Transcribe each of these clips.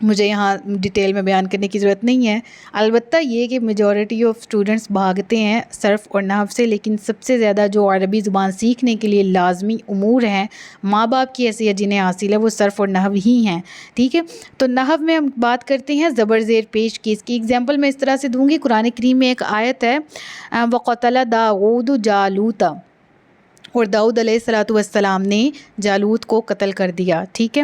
مجھے یہاں ڈیٹیل میں بیان کرنے کی ضرورت نہیں ہے. البتہ یہ کہ میجورٹی آف اسٹوڈنٹس بھاگتے ہیں صرف اور نحو سے، لیکن سب سے زیادہ جو عربی زبان سیکھنے کے لیے لازمی امور ہیں ماں باپ کی حیثیت جنہیں حاصل ہے وہ صرف اور نحو ہی ہیں. ٹھیک ہے، تو نحو میں ہم بات کرتے ہیں زبر زیر پیش کی. اس کی ایگزامپل میں اس طرح سے دوں گی. قرآن کریم میں ایک آیت ہے وَقَتَلَ دَاوُودُ جَالُوتَ، اور داؤد علیہ السلام نے جالوت کو قتل کر دیا. ٹھیک ہے،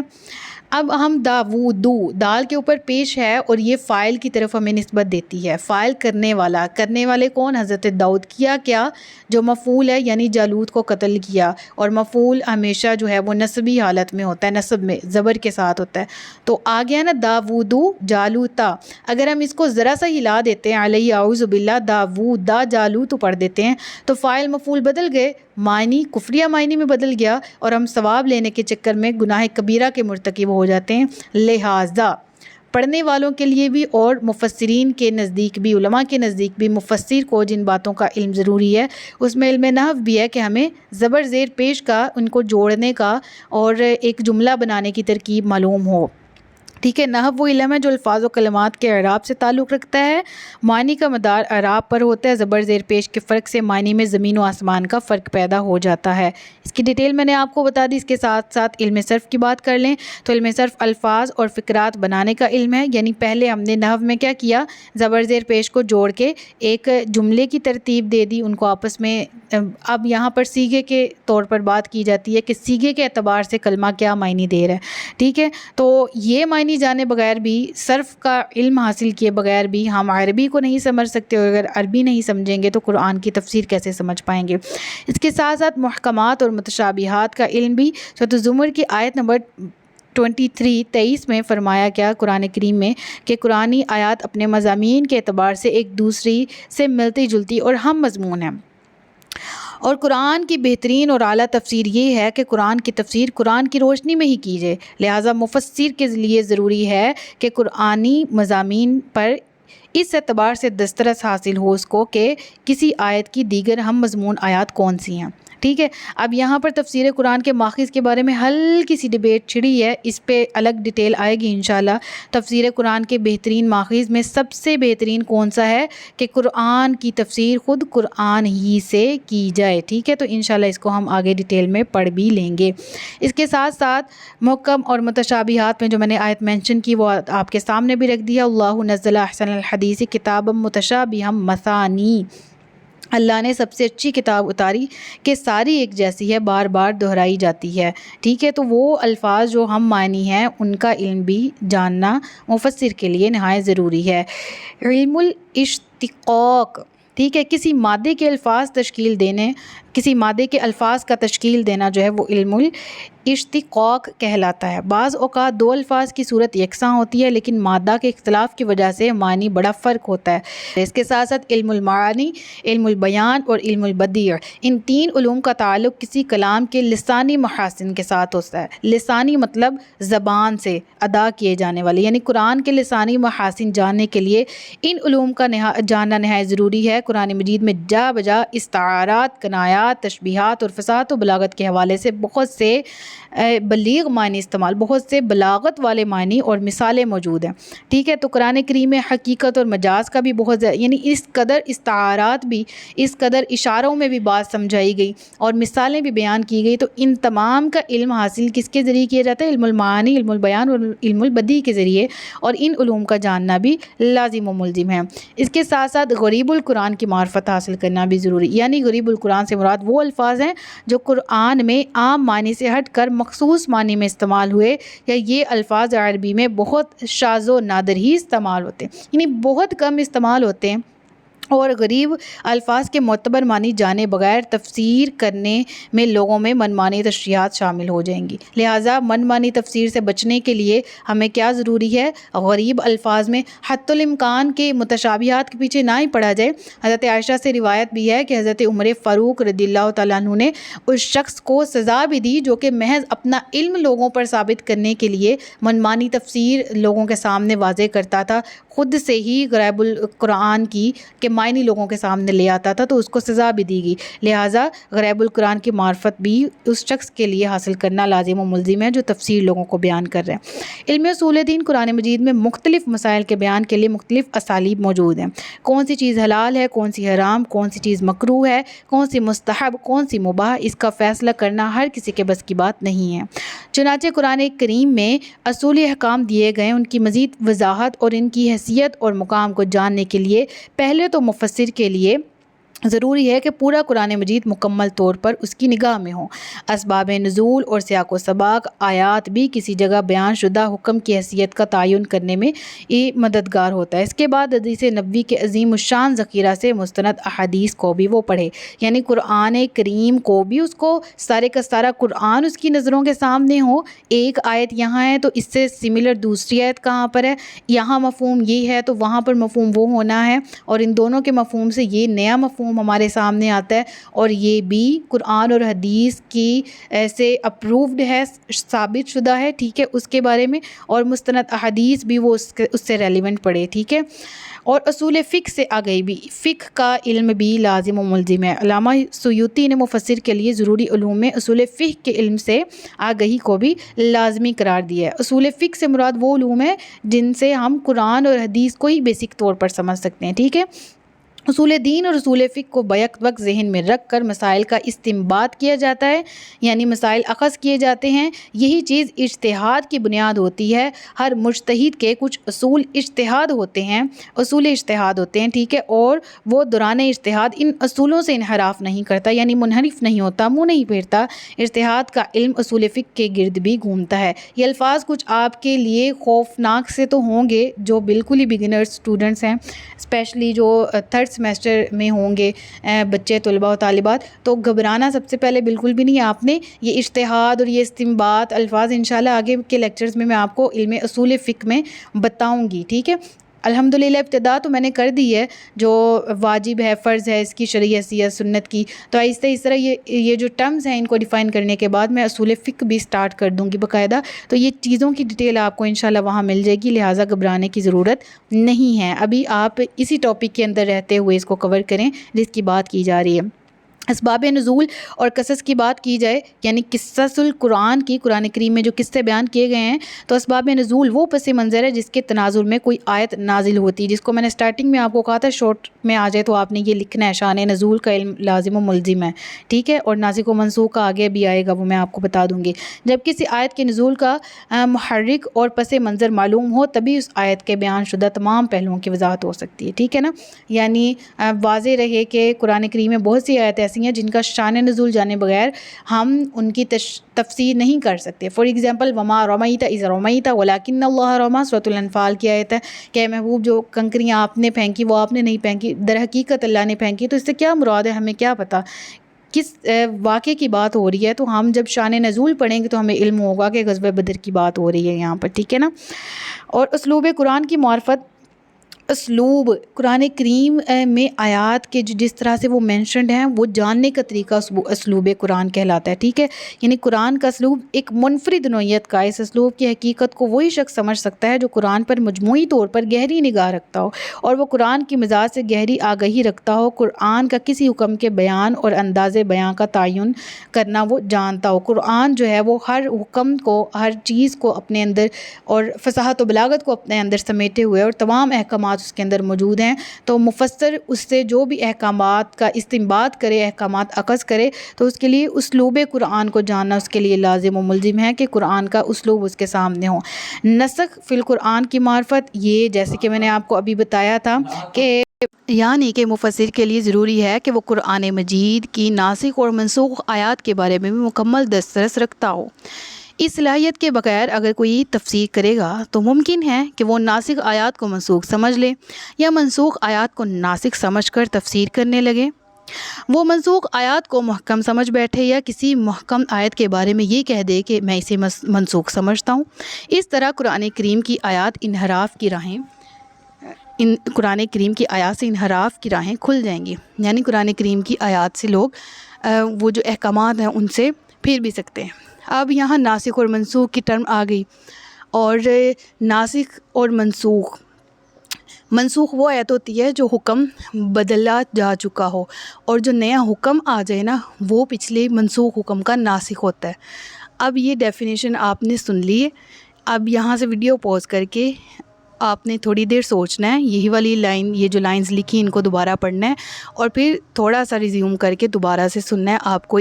اب ہم داوودو دال کے اوپر پیش ہے اور یہ فاعل کی طرف ہمیں نسبت دیتی ہے. فاعل کرنے والا، کرنے والے کون؟ حضرت داؤد. کیا جو مفعول ہے یعنی جالوت کو قتل کیا، اور مفعول ہمیشہ جو ہے وہ نسبی حالت میں ہوتا ہے، نسب میں زبر کے ساتھ ہوتا ہے. تو آ گیا نا داوودو جالوتا. اگر ہم اس کو ذرا سا ہلا دیتے ہیں علیہ اعوذ باللہ داوودا جالوت پڑھ دیتے ہیں تو فاعل مفعول بدل گئے، معنی کفریہ معنی میں بدل گیا، اور ہم ثواب لینے کے چکر میں گناہ کبیرہ کے مرتکب ہو جاتے ہیں. لہٰذا پڑھنے والوں کے لیے بھی اور مفسرین کے نزدیک بھی، علماء کے نزدیک بھی، مفسر کو جن باتوں کا علم ضروری ہے اس میں علم نحو بھی ہے کہ ہمیں زبر زیر پیش کا، ان کو جوڑنے کا اور ایک جملہ بنانے کی ترکیب معلوم ہو. ٹھیک ہے، نحو وہ علم ہے جو الفاظ و کلمات کے اعراب سے تعلق رکھتا ہے. معنی کا مدار اعراب پر ہوتا ہے. زبر زیر پیش کے فرق سے معنی میں زمین و آسمان کا فرق پیدا ہو جاتا ہے. اس کی ڈیٹیل میں نے آپ کو بتا دی. اس کے ساتھ ساتھ علم صرف کی بات کر لیں تو علم صرف الفاظ اور فقرات بنانے کا علم ہے. یعنی پہلے ہم نے نحو میں کیا کیا؟ زبر زیر پیش کو جوڑ کے ایک جملے کی ترتیب دے دی ان کو آپس میں. اب یہاں پر سیغے کے طور پر بات کی جاتی ہے کہ سیغے کے اعتبار سے کلمہ کیا معنی دے رہا ہے. ٹھیک ہے، تو یہ معنی جانے بغیر بھی، صرف کا علم حاصل کیے بغیر بھی ہم عربی کو نہیں سمجھ سکتے، اور اگر عربی نہیں سمجھیں گے تو قرآن کی تفسیر کیسے سمجھ پائیں گے. اس کے ساتھ ساتھ محکمات اور متشابہات کا علم بھی. سورۃ الزمر کی آیت نمبر 23 میں فرمایا کیا قرآن کریم میں کہ قرآنی آیات اپنے مضامین کے اعتبار سے ایک دوسری سے ملتی جلتی اور ہم مضمون ہیں. اور قرآن کی بہترین اور اعلیٰ تفسیر یہ ہے کہ قرآن کی تفسیر قرآن کی روشنی میں ہی کی جائے. لہٰذا مفسر کے لیے ضروری ہے کہ قرآنی مضامین پر اس اعتبار سے دسترس حاصل ہو اس کو کہ کسی آیت کی دیگر ہم مضمون آیات کون سی ہیں. ٹھیک ہے، اب یہاں پر تفسیر قرآن کے ماخذ کے بارے میں ہلکی سی ڈیبیٹ چھڑی ہے، اس پہ الگ ڈیٹیل آئے گی انشاءاللہ. تفسیر قرآن کے بہترین ماخذ میں سب سے بہترین کون سا ہے کہ قرآن کی تفسیر خود قرآن ہی سے کی جائے. ٹھیک ہے، تو انشاءاللہ اس کو ہم آگے ڈیٹیل میں پڑھ بھی لیں گے. اس کے ساتھ ساتھ محکم اور متشابہات میں جو میں نے آیت مینشن کی وہ آپ کے سامنے بھی رکھ دیا. اللہ نزل احسن الحدیث کتابا متشابہا مثانی، اللہ نے سب سے اچھی کتاب اتاری کہ ساری ایک جیسی ہے، بار بار دہرائی جاتی ہے. ٹھیک ہے، تو وہ الفاظ جو ہم معنی ہیں ان کا علم بھی جاننا مفسر کے لیے نہایت ضروری ہے. علم الاشتقاق، ٹھیک ہے، کسی مادے کے الفاظ تشکیل دینے، کسی مادے کے الفاظ کا تشکیل دینا جو ہے وہ علم الاشتقاق کہلاتا ہے. بعض اوقات دو الفاظ کی صورت یکساں ہوتی ہے لیکن مادہ کے اختلاف کی وجہ سے معنی بڑا فرق ہوتا ہے. اس کے ساتھ ساتھ علم المعانی، علم البیان اور علم البدیع، ان تین علوم کا تعلق کسی کلام کے لسانی محاسن کے ساتھ ہوتا ہے. لسانی مطلب زبان سے ادا کیے جانے والے، یعنی قرآن کے لسانی محاسن جاننے کے لیے ان علوم کا جاننا نہایت ضروری ہے. قرآن مجید میں جا بجا استعارات، کنایات، تشبیہات اور فصاحت و بلاغت کے حوالے سے بہت سے بلیغ معنی استعمال، بہت سے بلاغت والے معنی اور مثالیں موجود ہیں. ٹھیک ہے، تو قرآن کریم میں حقیقت اور مجاز کا بھی بہت یعنی اس قدر استعارات بھی، اس قدر اشاروں میں بھی بات سمجھائی گئی اور مثالیں بھی بیان کی گئی. تو ان تمام کا علم حاصل کس کے ذریعے کیا جاتا ہے؟ علم المعانی، علم البیان اور علم البدیع کے ذریعے، اور ان علوم کا جاننا بھی لازم و ملزم ہے. اس کے ساتھ ساتھ غریب القرآن کی معرفت حاصل کرنا بھی ضروری، یعنی غریب القرآن سے مراد وہ الفاظ ہیں جو قرآن میں عام معنی سے ہٹ کر مخصوص معنی میں استعمال ہوئے، یا یہ الفاظ عربی میں بہت شاذ و نادر ہی استعمال ہوتے ہیں، یعنی بہت کم استعمال ہوتے ہیں. اور غریب الفاظ کے معتبر معنی جانے بغیر تفسیر کرنے میں لوگوں میں منمانی تشریحات شامل ہو جائیں گی. لہٰذا منمانی تفسیر سے بچنے کے لیے ہمیں کیا ضروری ہے؟ غریب الفاظ میں حتی الامکان کے متشابہات کے پیچھے نہ ہی پڑا جائے. حضرت عائشہ سے روایت بھی ہے کہ حضرت عمر فاروق رضی اللہ تعالیٰ عنہ نے اس شخص کو سزا بھی دی جو کہ محض اپنا علم لوگوں پر ثابت کرنے کے لیے منمانی تفسیر لوگوں کے سامنے واضح کرتا تھا، خود سے ہی غریب القرآن کی کہ معنی لوگوں کے سامنے لے آتا تھا تو اس کو سزا بھی دی گئی. لہٰذا غریب القرآن کی معرفت بھی اس شخص کے لیے حاصل کرنا لازم و ملزم ہے جو تفسیر لوگوں کو بیان کر رہے ہیں. علم اصول دین قرآن مجید میں مختلف مسائل کے بیان کے لیے مختلف اسالیب موجود ہیں. کون سی چیز حلال ہے، کون سی حرام، کون سی چیز مکروہ ہے، کون سی مستحب، کون سی مباح، اس کا فیصلہ کرنا ہر کسی کے بس کی بات نہیں ہے. چنانچہ قرآن کریم میں اصولی احکام دیے گئے. ان کی مزید وضاحت اور ان کی حیثیت اور مقام کو جاننے کے لیے پہلے تو مفسر کے لیے ضروری ہے کہ پورا قرآن مجید مکمل طور پر اس کی نگاہ میں ہو. اسباب نزول اور سیاق و سباق آیات بھی کسی جگہ بیان شدہ حکم کی حیثیت کا تعین کرنے میں یہ مددگار ہوتا ہے. اس کے بعد حدیث نبوی کے عظیم الشان ذخیرہ سے مستند احادیث کو بھی وہ پڑھے. یعنی قرآن کریم کو بھی اس کو سارے کا سارا قرآن اس کی نظروں کے سامنے ہو. ایک آیت یہاں ہے تو اس سے سملر دوسری آیت کہاں پر ہے، یہاں مفہوم یہ ہے تو وہاں پر مفہوم وہ ہونا ہے، اور ان دونوں کے مفہوم سے یہ نیا مفہوم ہمارے سامنے آتا ہے، اور یہ بھی قرآن اور حدیث کی ایسے اپرووڈ ہے، ثابت شدہ ہے، ٹھیک ہے، اس کے بارے میں، اور مستند احادیث بھی وہ اس سے ریلیونٹ پڑے، ٹھیک ہے. اور اصول فقہ سے آگئی بھی فقہ کا علم بھی لازم و ملزم ہے. علامہ سیوطی نے مفسر کے لیے ضروری علوم میں اصول فقہ کے علم سے آگہی کو بھی لازمی قرار دیا ہے. اصول فقہ سے مراد وہ علوم ہے جن سے ہم قرآن اور حدیث کو ہی بیسک طور پر سمجھ سکتے ہیں، ٹھیک ہے. اصول دین اور اصول فقہ کو بیک وقت ذہن میں رکھ کر مسائل کا استنباط کیا جاتا ہے، یعنی مسائل اخذ کیے جاتے ہیں. یہی چیز اجتہاد کی بنیاد ہوتی ہے. ہر مجتہد کے کچھ اصول اجتہاد ہوتے ہیں، اصول اجتہاد ہوتے ہیں، ٹھیک ہے، اور وہ دوران اجتہاد ان اصولوں سے انحراف نہیں کرتا، یعنی منحرف نہیں ہوتا، منہ نہیں پھیرتا. اجتہاد کا علم اصول فقہ کے گرد بھی گھومتا ہے. یہ الفاظ کچھ آپ کے لیے خوفناک سے تو ہوں گے جو بالکل ہی بگنر اسٹوڈنٹس ہیں، اسپیشلی جو تھرڈ سیمیسٹر میں ہوں گے بچے، طلباء و طالبات، تو گھبرانا سب سے پہلے بالکل بھی نہیں. آپ نے یہ اجتہاد اور یہ استنباط الفاظ انشاءاللہ آگے کے لیکچرز میں آپ کو علم اصول فقہ میں بتاؤں گی، ٹھیک ہے. الحمدللہ ابتدا تو میں نے کر دی ہے جو واجب ہے، فرض ہے اس کی شرعی حیثیت سنت کی، تو آہستہ اس طرح یہ جو ٹرمز ہیں ان کو ڈیفائن کرنے کے بعد میں اصول فقہ بھی سٹارٹ کر دوں گی باقاعدہ. تو یہ چیزوں کی ڈیٹیل آپ کو انشاءاللہ وہاں مل جائے گی، لہٰذا گھبرانے کی ضرورت نہیں ہے. ابھی آپ اسی ٹاپک کے اندر رہتے ہوئے اس کو کور کریں جس کی بات کی جا رہی ہے. اسباب نزول اور قصص کی بات کی جائے، یعنی قصص القرآن کی، قرآن کریم میں جو قصے بیان کیے گئے ہیں، تو اسباب نزول وہ پس منظر ہے جس کے تناظر میں کوئی آیت نازل ہوتی ہے، جس کو میں نے سٹارٹنگ میں آپ کو کہا تھا شارٹ میں آ جائے تو آپ نے یہ لکھنا ہے. شان نزول کا علم لازم و ملزم ہے، ٹھیک ہے، اور ناسخ و منسوخ کا آگے بھی آئے گا، وہ میں آپ کو بتا دوں گی. جب کسی آیت کے نزول کا محرک اور پس منظر معلوم ہو تبھی اس آیت کے بیان شدہ تمام پہلوؤں کی وضاحت ہو سکتی ہے، ٹھیک ہے نا. یعنی واضح رہے کہ قرآن کریم میں بہت سی آیت ایسی ہیں جن کا شان نزول جانے بغیر ہم ان کی تفسیر نہیں کر سکتے. فار ایگزامپل وما رمیت اذ رمیت ولکن اللہ رمی، سورۃ الانفال کی آیت ہے کہ محبوب جو کنکریاں آپ نے پھینکی وہ آپ نے نہیں پھینکی، در حقیقت اللہ نے پھینکی. تو اس سے کیا مراد ہے ہمیں کیا پتہ کس واقعے کی بات ہو رہی ہے. تو ہم جب شان نزول پڑھیں گے تو ہمیں علم ہوگا کہ غزوہ بدر کی بات ہو رہی ہے یہاں پر، ٹھیک ہے نا. اور اسلوب قرآن کی معرفت، اسلوب قرآن کریم میں آیات کے جس طرح سے وہ مینشنڈ ہیں وہ جاننے کا طریقہ اسلوب قرآن کہلاتا ہے، ٹھیک ہے. یعنی قرآن کا اسلوب ایک منفرد نوعیت کا، اس اسلوب کی حقیقت کو وہی شخص سمجھ سکتا ہے جو قرآن پر مجموعی طور پر گہری نگاہ رکھتا ہو اور وہ قرآن کی مزاج سے گہری آگہی رکھتا ہو. قرآن کا کسی حکم کے بیان اور انداز بیان کا تعین کرنا وہ جانتا ہو. قرآن جو ہے وہ ہر حکم کو، ہر چیز کو اپنے اندر اور فصاحت و بلاغت کو اپنے اندر سمیٹے ہوئے اور تمام احکامات اس کے اندر موجود ہیں. تو مفسر اس سے جو بھی احکامات کا استنباط کرے، احکامات اخذ کرے، تو اس کے لیے اسلوب قرآن کو جاننا اس کے لیے لازم و ملزم ہے کہ قرآن کا اسلوب اس کے سامنے ہو. نسخ فی القرآن کی معرفت، یہ جیسے کہ میں نے آپ کو ابھی بتایا تھا کہ یعنی کہ مفسر کے لیے ضروری ہے کہ وہ قرآن مجید کی ناسخ اور منسوخ آیات کے بارے میں بھی مکمل دسترس رکھتا ہو. اس صلاحیت کے بغیر اگر کوئی تفسیر کرے گا تو ممکن ہے کہ وہ ناسخ آیات کو منسوخ سمجھ لے یا منسوخ آیات کو ناسخ سمجھ کر تفسیر کرنے لگے. وہ منسوخ آیات کو محکم سمجھ بیٹھے یا کسی محکم آیت کے بارے میں یہ کہہ دے کہ میں اسے منسوخ سمجھتا ہوں. اس طرح قرآن کریم کی آیات قرآن کریم کی آیات سے انحراف کی راہیں کھل جائیں گی. یعنی قرآن کریم کی آیات سے لوگ وہ جو احکامات ہیں ان سے پھر بھی سکتے ہیں. اب یہاں ناسخ اور منسوخ کی ٹرم آ گئی، اور ناسخ اور منسوخ منسوخ وہ آیت ہوتی ہے جو حکم بدلا جا چکا ہو، اور جو نیا حکم آ جائے نا وہ پچھلے منسوخ حکم کا ناسخ ہوتا ہے۔ اب یہ ڈیفینیشن آپ نے سن لی ہے، اب یہاں سے ویڈیو پوز کر کے آپ نے تھوڑی دیر سوچنا ہے، یہی والی لائن، یہ جو لائنز لکھی ان کو دوبارہ پڑھنا ہے، اور پھر تھوڑا سا ریزیوم کر کے دوبارہ سے سننا ہے، آپ کو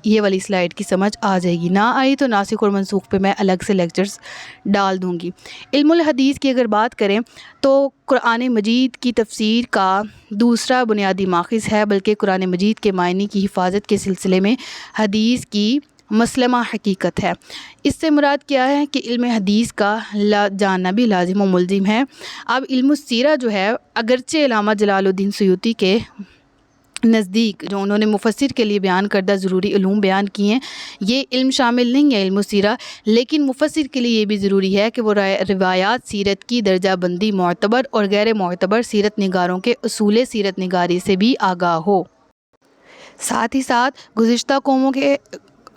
یہ والی سلائیڈ کی سمجھ آ جائے گی۔ نہ آئی تو ناسخ اور منسوخ پہ میں الگ سے لیکچرز ڈال دوں گی۔ علم الحدیث کی اگر بات کریں تو قرآن مجید کی تفسیر کا دوسرا بنیادی ماخذ ہے، بلکہ قرآن مجید کے معنی کی حفاظت کے سلسلے میں حدیث کی مسلمہ حقیقت ہے۔ اس سے مراد کیا ہے کہ علم حدیث کا جاننا بھی لازم و ملزم ہے۔ اب علم السیرہ جو ہے، اگرچہ علامہ جلال الدین سیوطی کے نزدیک جو انہوں نے مفسر کے لیے بیان کردہ ضروری علوم بیان کیے ہیں، یہ علم شامل نہیں ہے علم السیرہ، لیکن مفسر کے لیے یہ بھی ضروری ہے کہ وہ روایات سیرت کی درجہ بندی معتبر اور غیر معتبر سیرت نگاروں کے اصول سیرت نگاری سے بھی آگاہ ہو۔ ساتھ ہی ساتھ گزشتہ قوموں کے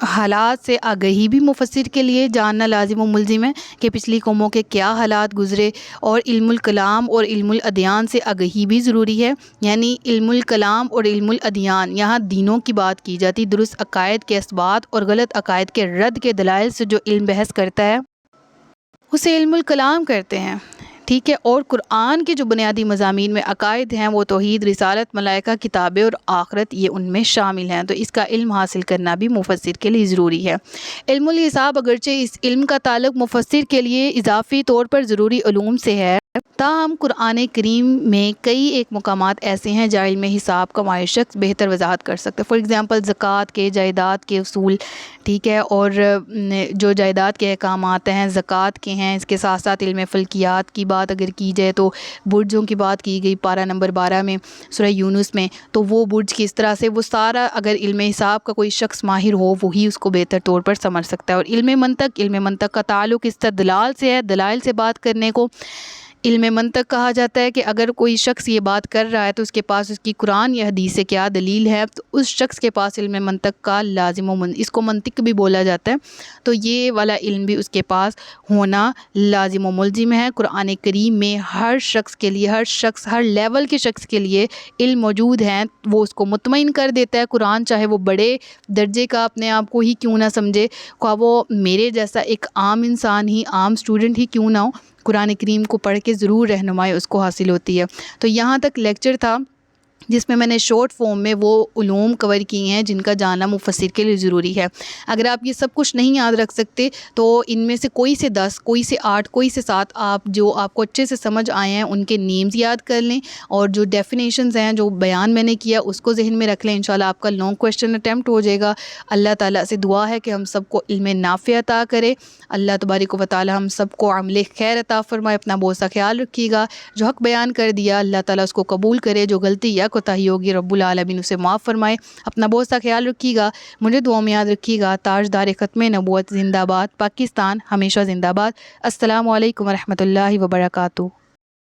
حالات سے آگہی بھی مفسر کے لیے جاننا لازم و ملزم ہے کہ پچھلی قوموں کے کیا حالات گزرے، اور علم الکلام اور علم الادیان سے آگہی بھی ضروری ہے۔ یعنی علم الکلام اور علم الادیان، یہاں دینوں کی بات کی جاتی، درست عقائد کے اثبات اور غلط عقائد کے رد کے دلائل سے جو علم بحث کرتا ہے اسے علم الکلام کرتے ہیں، ٹھیک ہے۔ اور قرآن کے جو بنیادی مضامین میں عقائد ہیں وہ توحید، رسالت، ملائکہ، کتابیں اور آخرت، یہ ان میں شامل ہیں، تو اس کا علم حاصل کرنا بھی مفسر کے لیے ضروری ہے۔ علم الحساب اگرچہ اس علم کا تعلق مفسر کے لیے اضافی طور پر ضروری علوم سے ہے، تاہم قرآن کریم میں کئی ایک مقامات ایسے ہیں جہاں علم حساب کا ماہر شخص بہتر وضاحت کر سکتا ہے۔ فار ایگزامپل زکوٰۃ کے، جائیداد کے اصول، ٹھیک ہے، اور جو جائیداد کے احکامات ہیں، زکوٰۃ کے ہیں، اس کے ساتھ ساتھ علم فلکیات کی بات اگر کی جائے تو برجوں کی بات کی گئی پارہ نمبر 12 میں سورہ یونس میں، تو وہ برج کس طرح سے، وہ سارا اگر علم حساب کا کوئی شخص ماہر ہو وہی اس کو بہتر طور پر سمجھ سکتا ہے۔ اور علم منطق کا تعلق استدلال سے ہے، دلائل سے بات کرنے کو علم منطق کہا جاتا ہے، کہ اگر کوئی شخص یہ بات کر رہا ہے تو اس کے پاس اس کی قرآن یا حدیث سے کیا دلیل ہے، تو اس شخص کے پاس علم منطق کا لازم و اس کو منطق بھی بولا جاتا ہے، تو یہ والا علم بھی اس کے پاس ہونا لازم و ملزم ہے۔ قرآن کریم میں ہر شخص کے لیے، ہر لیول کے شخص کے لیے علم موجود ہے، وہ اس کو مطمئن کر دیتا ہے۔ قرآن چاہے وہ بڑے درجے کا اپنے آپ کو ہی کیوں نہ سمجھے، خواہ وہ میرے جیسا ایک عام انسان ہی، عام اسٹوڈنٹ ہی کیوں نہ ہو، قرآن کریم کو پڑھ کے ضرور رہنمائی اس کو حاصل ہوتی ہے۔ تو یہاں تک لیکچر تھا جس میں نے شارٹ فارم میں وہ علوم کور کی ہیں جن کا جاننا مفسر کے لیے ضروری ہے۔ اگر آپ یہ سب کچھ نہیں یاد رکھ سکتے تو ان میں سے کوئی سے 10، کوئی سے 8، کوئی سے 7 آپ جو آپ کو اچھے سے سمجھ آئے ہیں ان کے نیمز یاد کر لیں، اور جو ڈیفینیشنز ہیں جو بیان میں نے کیا اس کو ذہن میں رکھ لیں، انشاءاللہ آپ کا لانگ کویسچن اٹیمپٹ ہو جائے گا۔ اللہ تعالیٰ سے دعا ہے کہ ہم سب کو علم نافع عطا کرے، اللہ تبارک و تعالیٰ ہم سب کو عمل خیر عطا فرمائے۔ اپنا بہت سا خیال رکھیے گا، جو حق بیان کر دیا اللہ تعالیٰ اس کو قبول کرے، جو غلطی یا کوتاہی ہوگی رب العالمین اسے معاف فرمائے۔ اپنا بہت سا خیال رکھیے گا، مجھے دعا میں یاد رکھیے گا۔ تاجدار ختم نبوت زندہ باد، پاکستان ہمیشہ زندہ باد۔ السلام علیکم ورحمۃ اللہ وبرکاتہ۔